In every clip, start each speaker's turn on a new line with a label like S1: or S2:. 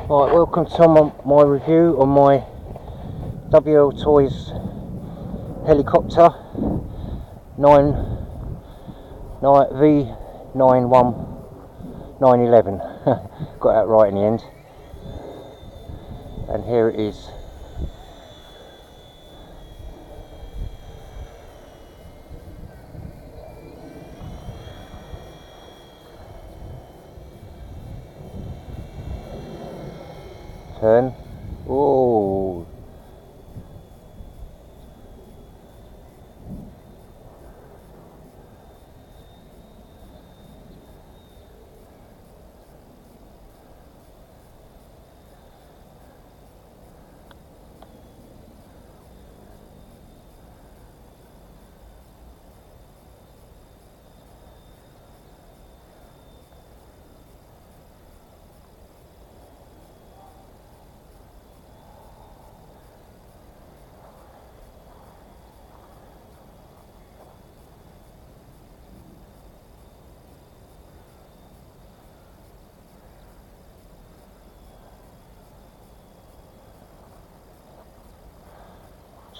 S1: Right, welcome to my review on my WL Toys helicopter V911 got that right in the end, and here it is. Turn. Oh,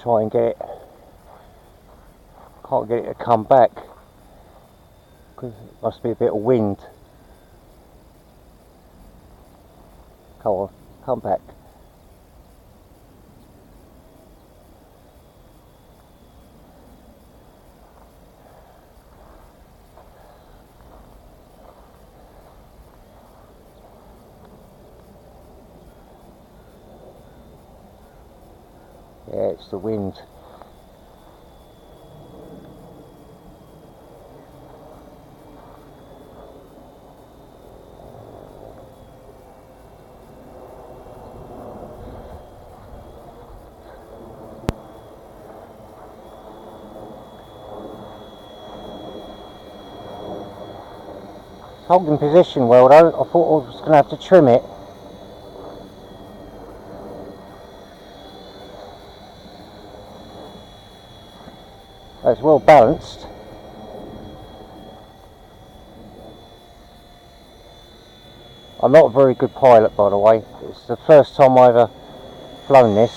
S1: try and get it. Can't get it to come back because it must be a bit of wind. Come on, come back. Yeah, it's the wind. It's holding position well though. I thought I was going to have to trim it. It's well balanced. I'm not a very good pilot, by the way. It's the first time I've ever flown this,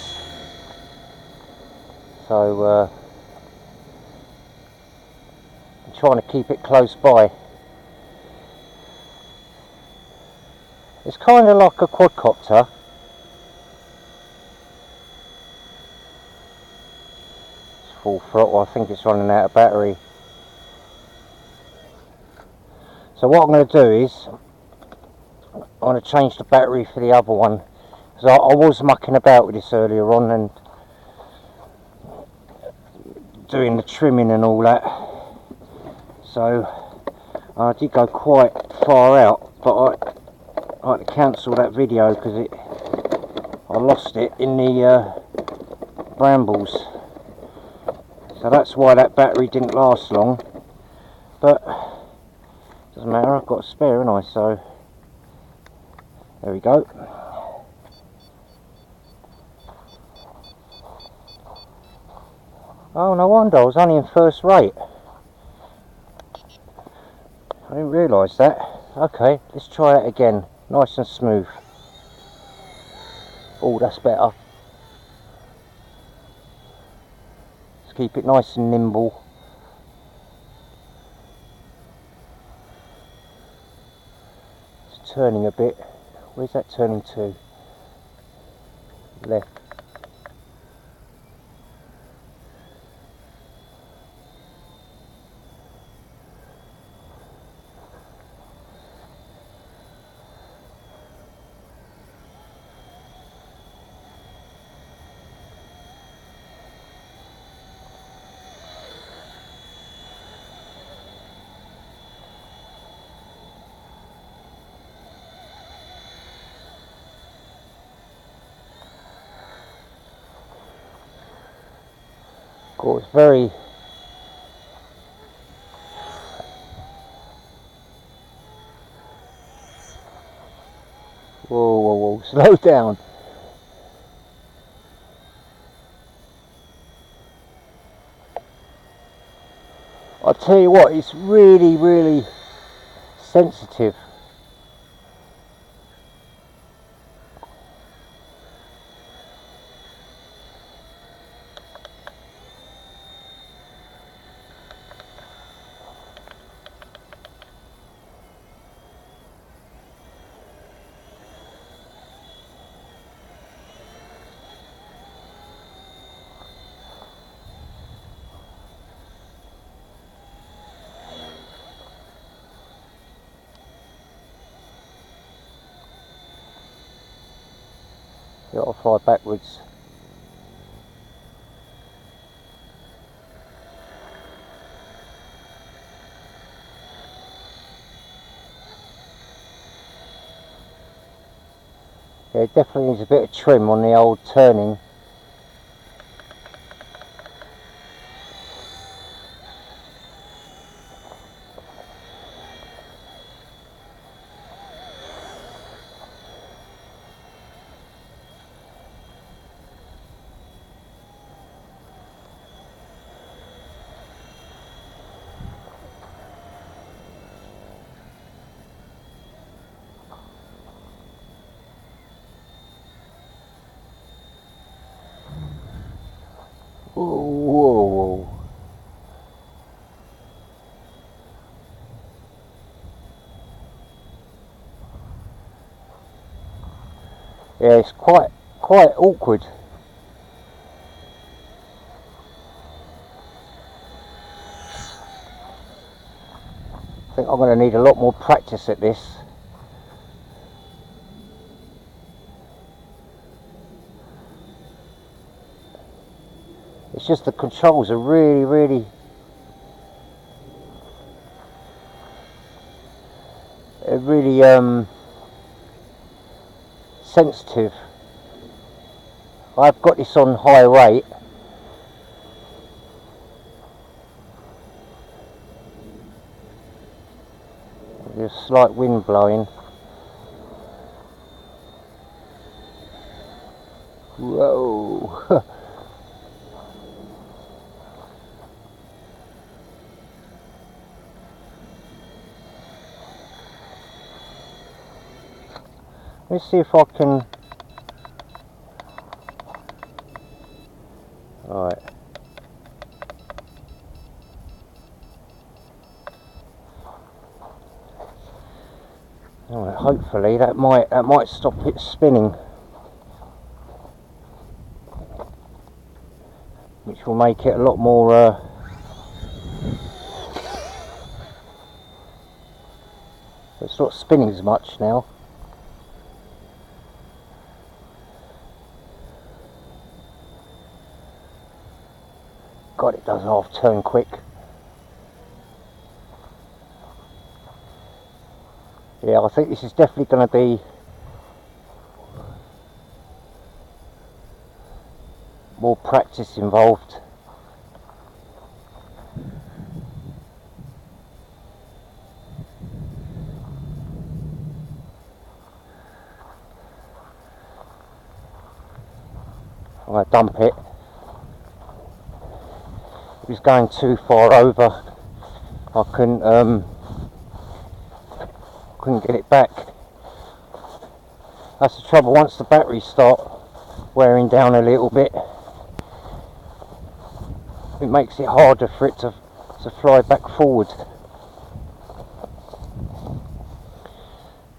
S1: so I'm trying to keep it close by. It's kind of like a quadcopter. It's full throttle. I think it's running out of battery. So what I'm going to do is I'm going to change the battery for the other one, because I was mucking about with this earlier on and doing the trimming and all that, so I did go quite far out, but I had to cancel that video because I lost it in the brambles, so that's why that battery didn't last long. But doesn't matter, I've got a spare, haven't I? So there we go. Oh, no wonder, I was only in first rate. I didn't realise that. Okay, let's try that again. Nice and smooth. Oh, that's better. Let's keep it nice and nimble. It's turning a bit. Where's that turning to? Left. Oh, it's very... Whoa, whoa, whoa, slow down. I'll tell you what, it's really, really sensitive. You got to fly backwards. Yeah, it definitely needs a bit of trim on the old turning. Whoa. Yeah, it's quite awkward. I think I'm going to need a lot more practice at this. It's just the controls are really sensitive. I've got this on high rate. There's a slight wind blowing. Whoa. Let's see if I can. Alright. Alright, hopefully that might stop it spinning. Which will make it a lot more it's not spinning as much now. God, it does half turn quick. Yeah, I think this is definitely going to be more practice involved. I'm going to dump it. It was going too far over. I couldn't get it back. That's the trouble, once the batteries start wearing down a little bit, it makes it harder for it to fly back forward.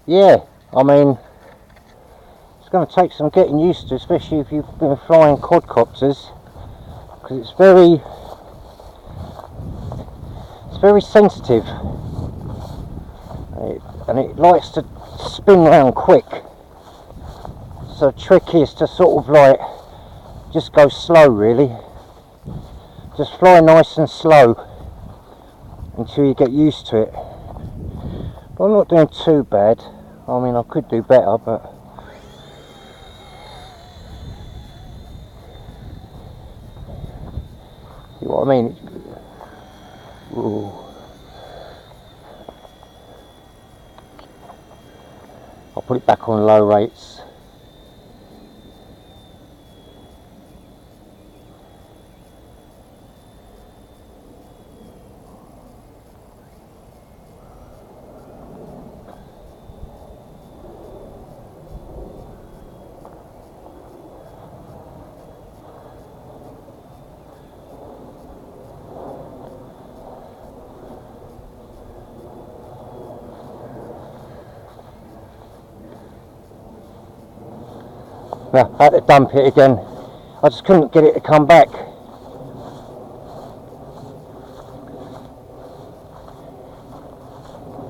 S1: Yeah, I mean, it's going to take some getting used to, especially if you've been flying quadcopters, because it's very sensitive, and it likes to spin round quick. So the trick is to sort of like just go slow, really. Just fly nice and slow until you get used to it. But I'm not doing too bad. I mean, I could do better, but see what I mean? Ooh. I'll put it back on low rates. Now, I had to dump it again. I just couldn't get it to come back.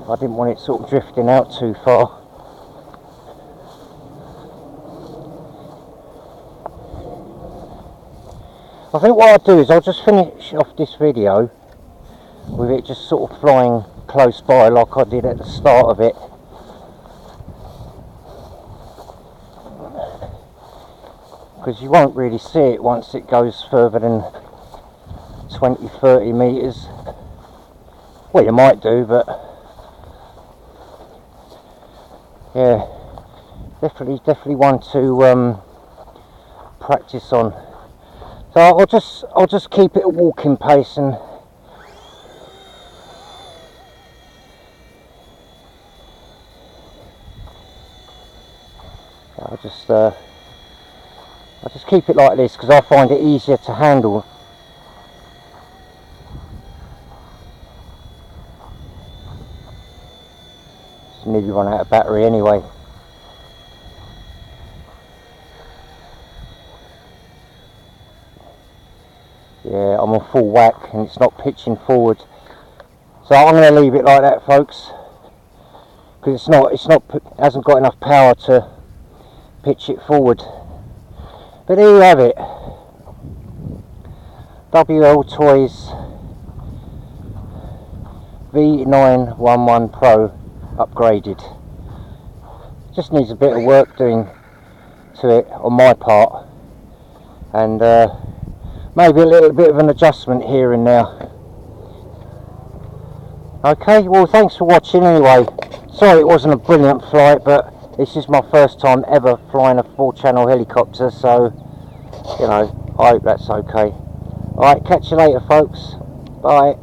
S1: I didn't want it sort of drifting out too far. I think what I'll do is I'll just finish off this video with it just sort of flying close by like I did at the start of it. Because you won't really see it once it goes further than 20-30 metres. Well, you might do, but yeah, definitely one to practice on. So I'll just keep it a walking pace, and I'll just keep it like this because I find it easier to handle. It's nearly run out of battery anyway. Yeah, I'm on full whack and it's not pitching forward. So I'm going to leave it like that, folks, because it hasn't got enough power to pitch it forward. But there you have it. WL Toys V911-pro upgraded. Just needs a bit of work doing to it on my part, and maybe a little bit of an adjustment here and there. Okay, well, thanks for watching anyway. Sorry it wasn't a brilliant flight, but this is my first time ever flying a 4-channel helicopter, so you know, I hope that's okay. Alright, catch you later, folks. Bye.